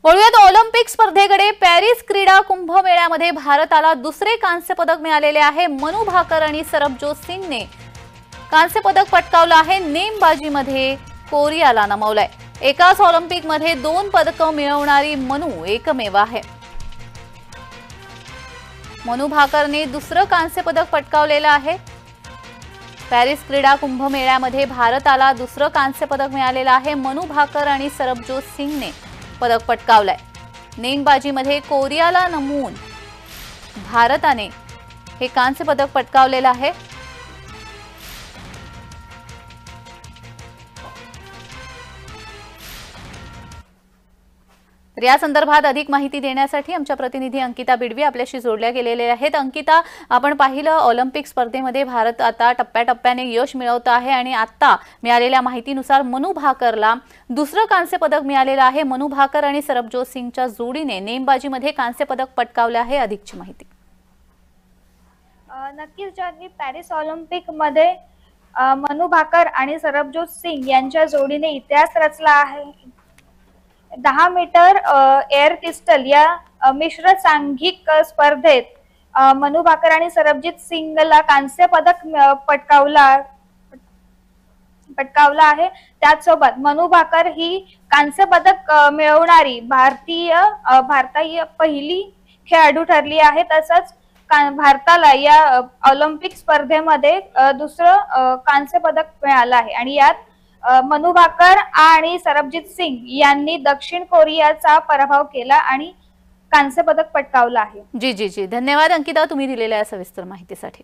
वळूयात Olympic स्पर्धेकडे. Paris क्रीडा कुंभमेळ्यामध्ये भारताला दुसरे कांस्य पदक मिळालेले आहे. मनू भाकर आणि सरबजोत सिंगने कांस्य पदक पटकावलं आहे. नेमबाजीमध्ये कोरियाला नमवलंय. एकाच ऑलिम्पिकमध्ये 2 पदकं मिळवणारी मनू एकमेव आहे. मनू भाकरने दुसरं कांस्य पदक पटकावलेलं आहे. पॅरिस क्रीडा कुंभमेळ्यामध्ये भारताला दुसरं कांस्य पदक मिळालेलं आहे. मनू भाकर आणि सरबजोत सिंगने पदक पटकावलंय. नेमबाजीमध्ये कोरियाला नमवून भारताने हे कांस्य पदक पटकावलेलं आहे. तर या संदर्भात अधिक माहिती देण्यासाठी आमच्या प्रतिनिधी अंकिता बिडवी आपल्याशी जोडल्या गेलेले आहेत. अंकिता, आपण पाहिलं ऑलिम्पिक स्पर्धेमध्ये भारत आता टप्प्याटप्प्याने यश मिळवत आहे आणि आता मिळालेल्या माहितीनुसार मनू भाकरला दुसरं कांस्य पदक मिळालेलं आहे. मनू भाकर आणि सरबजोत सिंगच्या जोडीने नेमबाजीमध्ये कांस्य पदक पटकावले आहे. अधिकची माहिती. नक्कीच जान्हवी, पॅरिस ऑलिम्पिक मध्ये मनू भाकर आणि सरबजोत सिंग यांच्या जोडीने इतिहास रचला आहे. 10 मीटर एअर पिस्टल या मिश्र सांघिक स्पर्धेत मनू भाकर आणि सरबजीत सिंगला कांस्य पदक पटकावला आहे. त्याचसोबत मनू भाकर ही कांस्य पदक मिळवणारी भारतीय पहिली खेळाडू ठरली आहे. तसंच भारताला या ऑलिम्पिक स्पर्धेमध्ये दुसरं कांस्य पदक मिळालं आहे आणि यात मनू भाकर आणि सरबजीत सिंग यांनी दक्षिण कोरियाचा पराभव केला आणि कांस्य पदक पटकावलं आहे. जी धन्यवाद अंकिता, तुम्ही दिलेल्या सविस्तर माहितीसाठी.